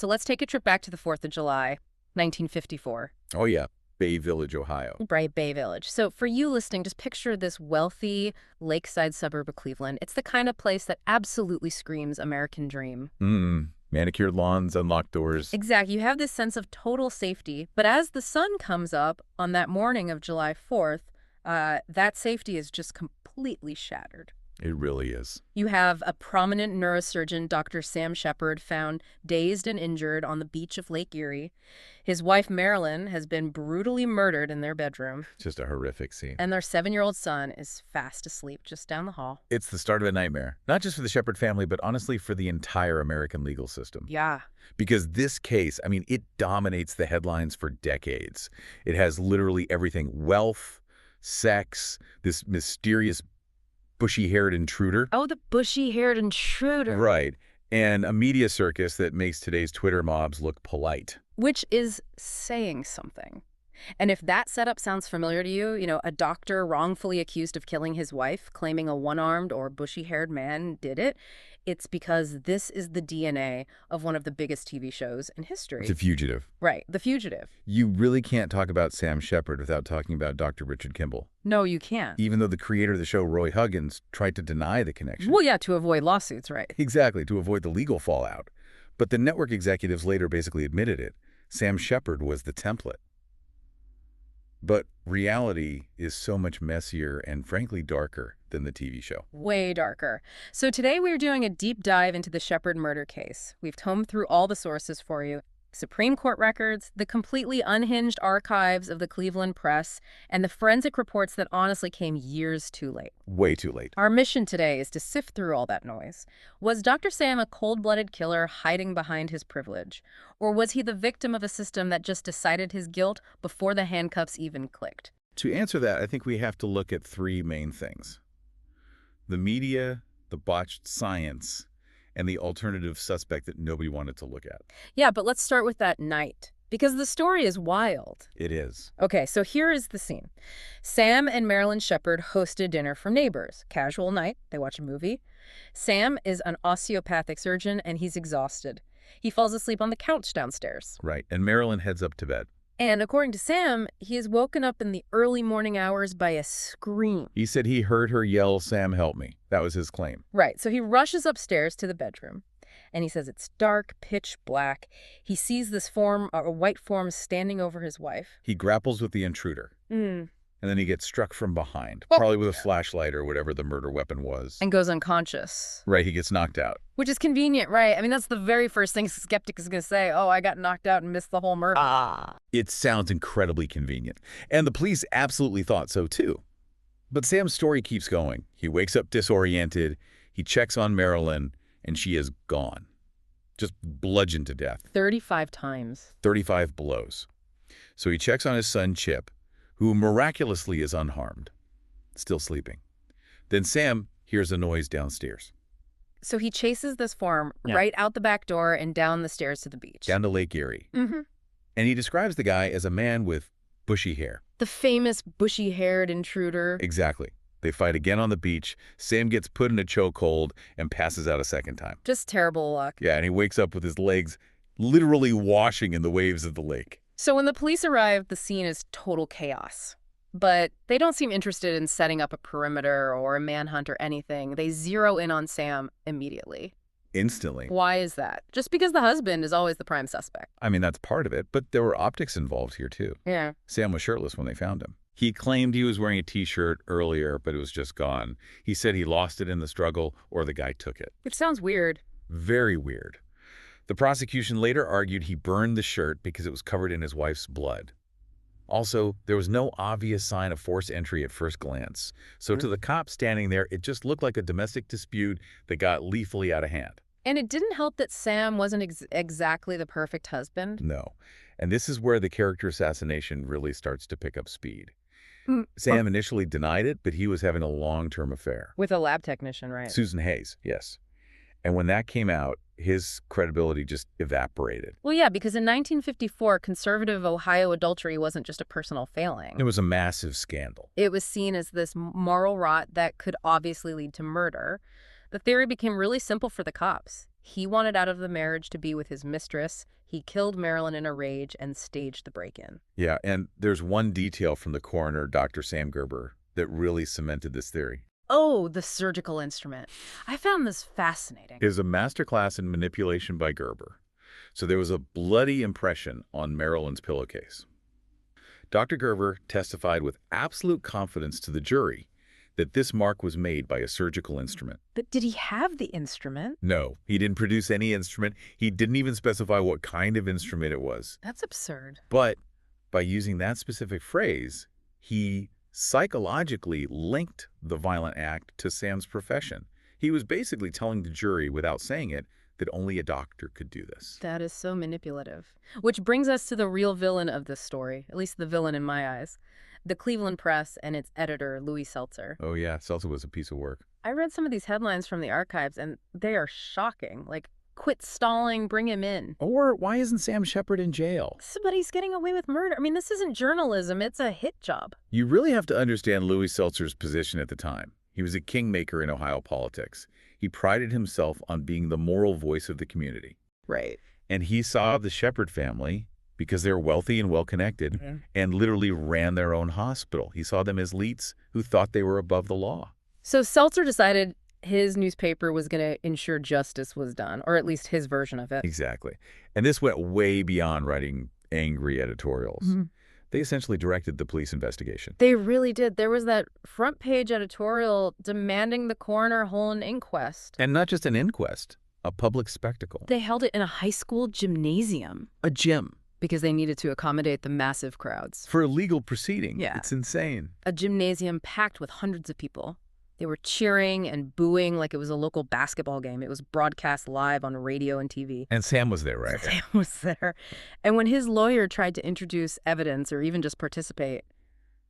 So let's take a trip back to the 4th of July, 1954. Oh, yeah. Bay Village, Ohio. Right, Bay Village. So for you listening, just picture this wealthy lakeside suburb of Cleveland. It's the kind of place that absolutely screams American dream. Manicured lawns, unlocked doors. Exactly. You have this sense of total safety. But as the sun comes up on that morning of July 4th, that safety is just completely shattered. It really is. You have a prominent neurosurgeon, Dr. Sam Sheppard, found dazed and injured on the beach of Lake Erie. His wife, Marilyn, has been brutally murdered in their bedroom. Just a horrific scene. And their 7-year-old son is fast asleep just down the hall. It's the start of a nightmare, not just for the Sheppard family, but honestly for the entire American legal system. Yeah. Because this case, I mean, it dominates the headlines for decades. It has literally everything: wealth, sex, this mysterious bushy-haired intruder. Oh, the bushy-haired intruder. Right. And a media circus that makes today's Twitter mobs look polite. Which is saying something. And if that setup sounds familiar to you, a doctor wrongfully accused of killing his wife, claiming a one-armed or bushy-haired man did it, it's because this is the DNA of one of the biggest TV shows in history. The Fugitive. Right, The Fugitive. You really can't talk about Sam Sheppard without talking about Dr. Richard Kimball. No, you can't. Even though the creator of the show, Roy Huggins, tried to deny the connection. Well, yeah, to avoid lawsuits, right? Exactly, to avoid the legal fallout. But the network executives later basically admitted it. Sam Sheppard was the template. But reality is so much messier and frankly darker than the TV show. Way darker. So today we're doing a deep dive into the Sheppard murder case. We've combed through all the sources for you. Supreme Court records, the completely unhinged archives of the Cleveland press, and the forensic reports that honestly came years too late. Way too late. Our mission today is to sift through all that noise. Was Dr. Sam a cold-blooded killer hiding behind his privilege? Or was he the victim of a system that just decided his guilt before the handcuffs even clicked? To answer that, I think we have to look at three main things: the media, the botched science, and the alternative suspect that nobody wanted to look at. Yeah, but let's start with that night, because the story is wild. It is. Okay, so here is the scene. Sam and Marilyn Sheppard hosted dinner for neighbors. Casual night, they watch a movie. Sam is an osteopathic surgeon, and he's exhausted. He falls asleep on the couch downstairs. Right, and Marilyn heads up to bed. And according to Sam, he is woken up in the early morning hours by a scream. He said he heard her yell, "Sam, help me." That was his claim. Right, so he rushes upstairs to the bedroom, and he says it's dark, pitch black. He sees this form, a white form, standing over his wife. He grapples with the intruder, and then he gets struck from behind, Well, probably with a flashlight or whatever the murder weapon was. and goes unconscious. Right, he gets knocked out. Which is convenient, right? I mean, that's the very first thing a skeptic is going to say. Oh, I got knocked out and missed the whole murder. It sounds incredibly convenient. And the police absolutely thought so too. But Sam's story keeps going. He wakes up disoriented, he checks on Marilyn, and she is gone. Just bludgeoned to death. 35 times. 35 blows. So he checks on his son, Chip, who miraculously is unharmed, still sleeping. Then Sam hears a noise downstairs. So he chases this form right out the back door and down the stairs to the beach. Down to Lake Erie. Mm-hmm. And he describes the guy as a man with bushy hair. The famous bushy-haired intruder. Exactly. They fight again on the beach. Sam gets put in a chokehold and passes out a second time. Just terrible luck. Yeah, and he wakes up with his legs literally washing in the waves of the lake. So when the police arrive, the scene is total chaos. But they don't seem interested in setting up a perimeter or a manhunt or anything. They zero in on Sam immediately. Instantly. Why is that? Just because the husband is always the prime suspect. I mean, that's part of it, but there were optics involved here too. Yeah. Sam was shirtless when they found him. He claimed he was wearing a T-shirt earlier, but it was just gone. He said he lost it in the struggle or the guy took it. Which sounds weird. Very weird. The prosecution later argued he burned the shirt because it was covered in his wife's blood. Also, there was no obvious sign of forced entry at first glance. So to the cop standing there, it just looked like a domestic dispute that got lethally out of hand. And it didn't help that Sam wasn't exactly the perfect husband. No. And this is where the character assassination really starts to pick up speed. Sam initially denied it, but he was having a long-term affair. With a lab technician, right? Susan Hayes, yes. And when that came out, his credibility just evaporated. Well, yeah, because in 1954, conservative Ohio adultery wasn't just a personal failing. It was a massive scandal. It was seen as this moral rot that could obviously lead to murder. The theory became really simple for the cops. He wanted out of the marriage to be with his mistress. He killed Marilyn in a rage and staged the break-in. Yeah, and there's one detail from the coroner, Dr. Sam Gerber, that really cemented this theory. Oh, the surgical instrument. I found this fascinating. It was a masterclass in manipulation by Gerber. So there was a bloody impression on Marilyn's pillowcase. Dr. Gerber testified with absolute confidence to the jury that this mark was made by a surgical instrument. But did he have the instrument? No, he didn't produce any instrument. He didn't even specify what kind of instrument it was. That's absurd. But by using that specific phrase, he psychologically linked the violent act to Sam's profession. He was basically telling the jury, without saying it, that only a doctor could do this. That is so manipulative. Which brings us to the real villain of this story, at least the villain in my eyes. The Cleveland Press and its editor, Louis Seltzer. Oh yeah, Seltzer was a piece of work. I read some of these headlines from the archives, and they are shocking. Like, quit stalling, bring him in. Or why isn't Sam Sheppard in jail? Somebody's getting away with murder. I mean, this isn't journalism, it's a hit job. You really have to understand Louis Seltzer's position at the time. He was a kingmaker in Ohio politics. He prided himself on being the moral voice of the community. Right. And he saw the Sheppard family, because they're wealthy and well-connected, and literally ran their own hospital. He saw them as elites who thought they were above the law. So Seltzer decided his newspaper was going to ensure justice was done, or at least his version of it. Exactly. And this went way beyond writing angry editorials. They essentially directed the police investigation. They really did. There was that front page editorial demanding the coroner hold an inquest. And not just an inquest, a public spectacle. They held it in a high school gymnasium. A gym. Because they needed to accommodate the massive crowds. For a legal proceeding. Yeah. It's insane. A gymnasium packed with hundreds of people. They were cheering and booing like it was a local basketball game. It was broadcast live on radio and TV. And Sam was there, right? Sam was there. And when his lawyer tried to introduce evidence or even just participate,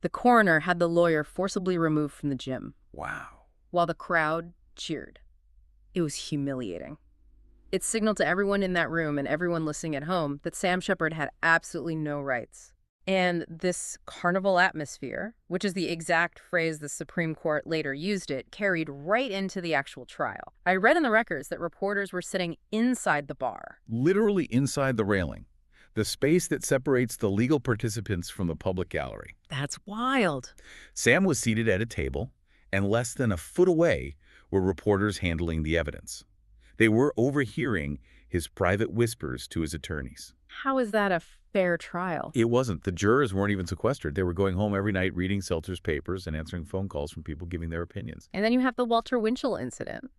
the coroner had the lawyer forcibly removed from the gym. Wow. While the crowd cheered. It was humiliating. It signaled to everyone in that room and everyone listening at home that Sam Sheppard had absolutely no rights. And this carnival atmosphere, which is the exact phrase the Supreme Court later used it, carried right into the actual trial. I read in the records that reporters were sitting inside the bar. Literally inside the railing. The space that separates the legal participants from the public gallery. That's wild. Sam was seated at a table, and less than a foot away were reporters handling the evidence. They were overhearing his private whispers to his attorneys. How is that a fair trial? It wasn't. The jurors weren't even sequestered. They were going home every night reading Seltzer's papers and answering phone calls from people giving their opinions. And then you have the Walter Winchell incident,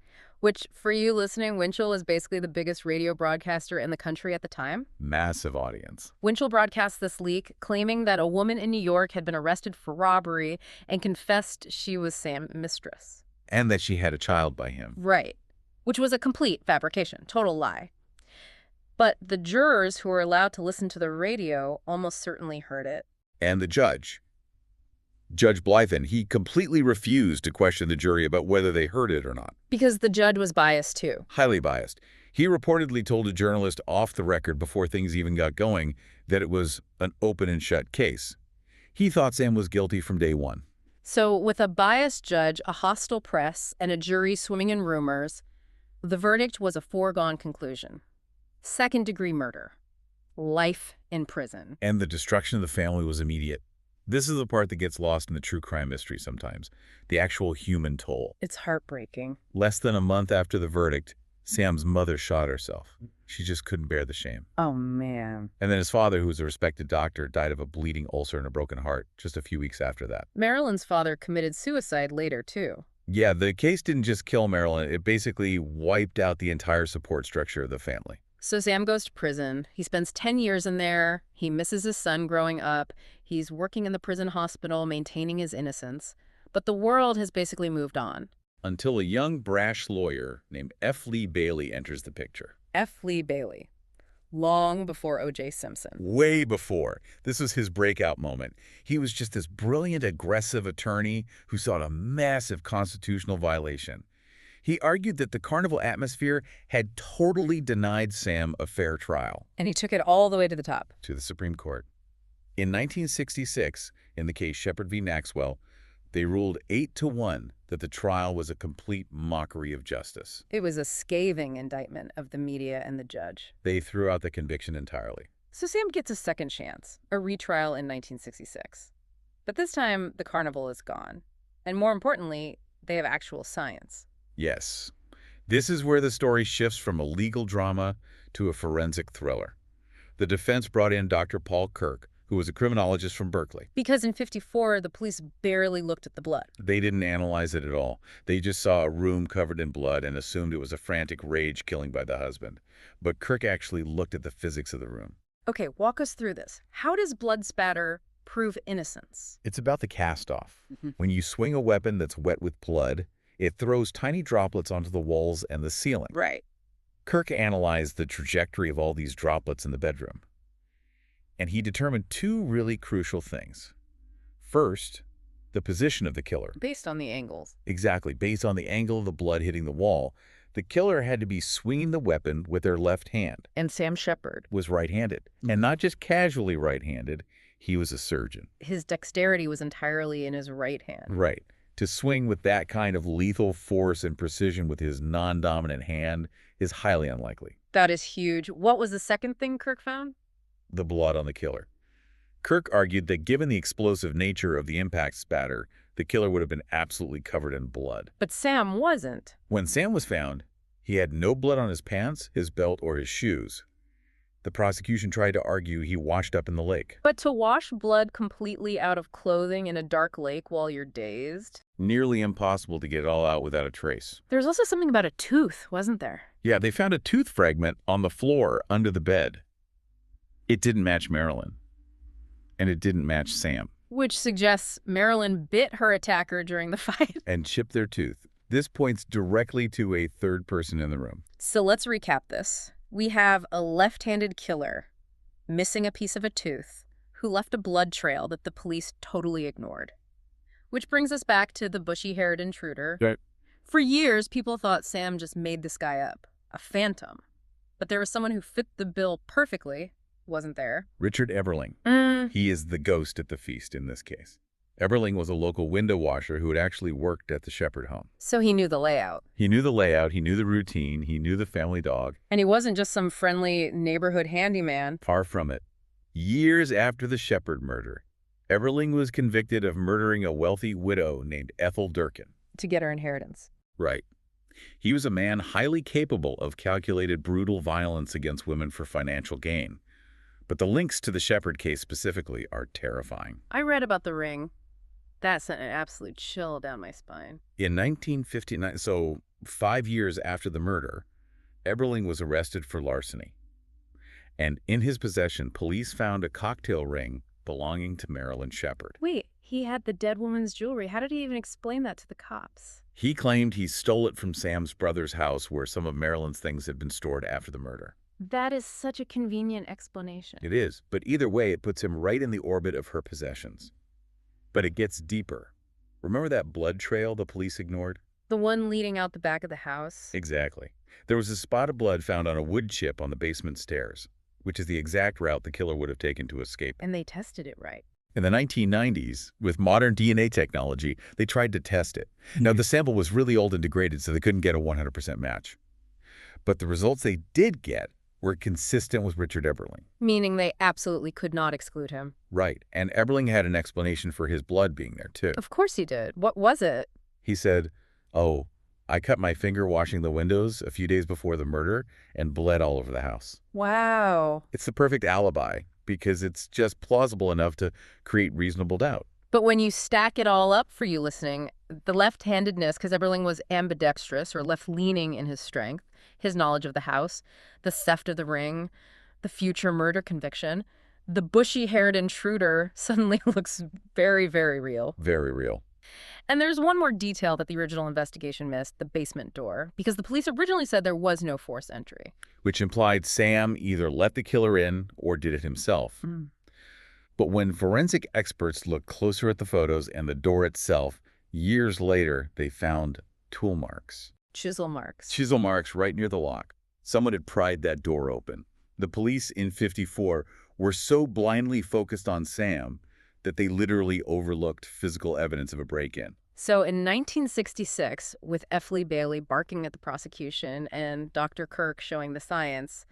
which, for you listening, Winchell was basically the biggest radio broadcaster in the country at the time. Massive audience. Winchell broadcast this leak, claiming that a woman in New York had been arrested for robbery and confessed she was Sam's mistress. And that she had a child by him. Right. Which was a complete fabrication, total lie. But the jurors who were allowed to listen to the radio almost certainly heard it. And the judge, Judge Blythen, he completely refused to question the jury about whether they heard it or not. Because the judge was biased too. Highly biased. He reportedly told a journalist off the record before things even got going that it was an open and shut case. He thought Sam was guilty from day one. So with a biased judge, a hostile press, and a jury swimming in rumors, the verdict was a foregone conclusion. Second-degree murder. Life in prison. And the destruction of the family was immediate. This is the part that gets lost in the true crime mystery sometimes, the actual human toll. It's heartbreaking. Less than a month after the verdict, Sam's mother shot herself. She just couldn't bear the shame. Oh, man. And then his father, who was a respected doctor, died of a bleeding ulcer and a broken heart just a few weeks after that. Marilyn's father committed suicide later, too. Yeah, the case didn't just kill Marilyn. It basically wiped out the entire support structure of the family. So Sam goes to prison. He spends 10 years in there. He misses his son growing up. He's working in the prison hospital, maintaining his innocence. But the world has basically moved on. Until a young, brash lawyer named F. Lee Bailey enters the picture. F. Lee Bailey. Long before O.J. Simpson. Way before. This was his breakout moment. He was just this brilliant, aggressive attorney who sought a massive constitutional violation. He argued that the carnival atmosphere had totally denied Sam a fair trial. And he took it all the way to the top. To the Supreme Court. In 1966, in the case Sheppard v. Maxwell, They ruled 8-1 that the trial was a complete mockery of justice. It was a scathing indictment of the media and the judge. They threw out the conviction entirely. So Sam gets a second chance, a retrial in 1966. But this time, the carnival is gone. And more importantly, they have actual science. Yes. This is where the story shifts from a legal drama to a forensic thriller. The defense brought in Dr. Paul Kirk, who was a criminologist from Berkeley. Because in '54, the police barely looked at the blood. They didn't analyze it at all. They just saw a room covered in blood and assumed it was a frantic rage killing by the husband. But Kirk actually looked at the physics of the room. Okay, walk us through this. How does blood spatter prove innocence? It's about the cast-off. When you swing a weapon that's wet with blood, it throws tiny droplets onto the walls and the ceiling. Right. Kirk analyzed the trajectory of all these droplets in the bedroom. And he determined two really crucial things. First, the position of the killer. Based on the angles. Exactly. Based on the angle of the blood hitting the wall, the killer had to be swinging the weapon with their left hand. And Sam Sheppard Was right-handed. And not just casually right-handed, he was a surgeon. his dexterity was entirely in his right hand. Right. To swing with that kind of lethal force and precision with his non-dominant hand is highly unlikely. That is huge. What was the second thing Kirk found? The blood on the killer. Kirk argued that given the explosive nature of the impact spatter, the killer would have been absolutely covered in blood. But Sam wasn't. When Sam was found, he had no blood on his pants, his belt, or his shoes. The prosecution tried to argue he washed up in the lake. But to wash blood completely out of clothing in a dark lake while you're dazed? Nearly impossible to get it all out without a trace. There's also something about a tooth, wasn't there? Yeah, they found a tooth fragment on the floor under the bed. It didn't match Marilyn. And it didn't match Sam. Which suggests Marilyn bit her attacker during the fight. And chipped their tooth. This points directly to a third person in the room. So let's recap this. We have a left-handed killer missing a piece of a tooth who left a blood trail that the police totally ignored. Which brings us back to the bushy-haired intruder. Right. For years, people thought Sam just made this guy up, a phantom. But there was someone who fit the bill perfectly, wasn't there? Richard Eberling. Mm. He is the ghost at the feast in this case. Eberling was a local window washer who had actually worked at the Sheppard home. So he knew the layout. He knew the layout, he knew the routine, he knew the family dog. And he wasn't just some friendly neighborhood handyman. Far from it. Years after the Sheppard murder, Eberling was convicted of murdering a wealthy widow named Ethel Durkin. To get her inheritance. Right. He was a man highly capable of calculated brutal violence against women for financial gain. But the links to the Sheppard case specifically are terrifying. I read about the ring. That sent an absolute chill down my spine. In 1959, so 5 years after the murder, Eberling was arrested for larceny. And in his possession, police found a cocktail ring belonging to Marilyn Sheppard. Wait, he had the dead woman's jewelry. How did he even explain that to the cops? He claimed he stole it from Sam's brother's house where some of Marilyn's things had been stored after the murder. That is such a convenient explanation. It is, but either way, it puts him right in the orbit of her possessions. But it gets deeper. Remember that blood trail the police ignored? The one leading out the back of the house? Exactly. There was a spot of blood found on a wood chip on the basement stairs, which is the exact route the killer would have taken to escape. And they tested it right. In the 1990s, with modern DNA technology, they tried to test it. Now, the sample was really old and degraded, so they couldn't get a 100% match. But the results they did get were consistent with Richard Eberling. Meaning they absolutely could not exclude him. Right, and Eberling had an explanation for his blood being there, too. Of course he did. What was it? He said, "Oh, I cut my finger washing the windows a few days before the murder and bled all over the house." Wow. It's the perfect alibi because it's just plausible enough to create reasonable doubt. But when you stack it all up for you listening, the left-handedness, because Eberling was ambidextrous or left-leaning in his strength, his knowledge of the house, the theft of the ring, the future murder conviction, the bushy-haired intruder suddenly looks very, very real. Very real. And there's one more detail that the original investigation missed, the basement door, because the police originally said there was no forced entry. Which implied Sam either let the killer in or did it himself. But when forensic experts looked closer at the photos and the door itself, years later, they found tool marks. Chisel marks. Chisel marks right near the lock. Someone had pried that door open. The police in '54 were so blindly focused on Sam, that they literally overlooked physical evidence of a break-in. So in 1966, with F. Lee Bailey barking at the prosecution and Dr. Kirk showing the science,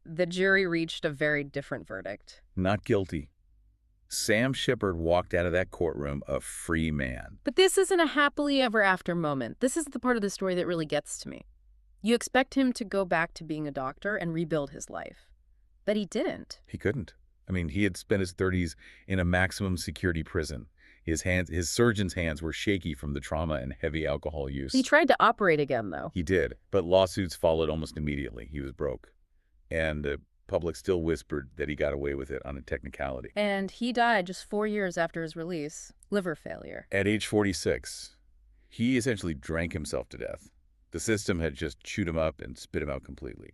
the jury reached a very different verdict. Not guilty. Sam Sheppard walked out of that courtroom a free man. But this isn't a happily ever after moment. This is the part of the story that really gets to me. You expect him to go back to being a doctor and rebuild his life. But he didn't. He couldn't. I mean, he had spent his 30s in a maximum security prison. His surgeon's hands were shaky from the trauma and heavy alcohol use. He tried to operate again, though. He did, but lawsuits followed almost immediately. He was broke. And the public still whispered that he got away with it on a technicality. And he died just 4 years after his release. Liver failure. At age 46, he essentially drank himself to death. The system had just chewed him up and spit him out completely.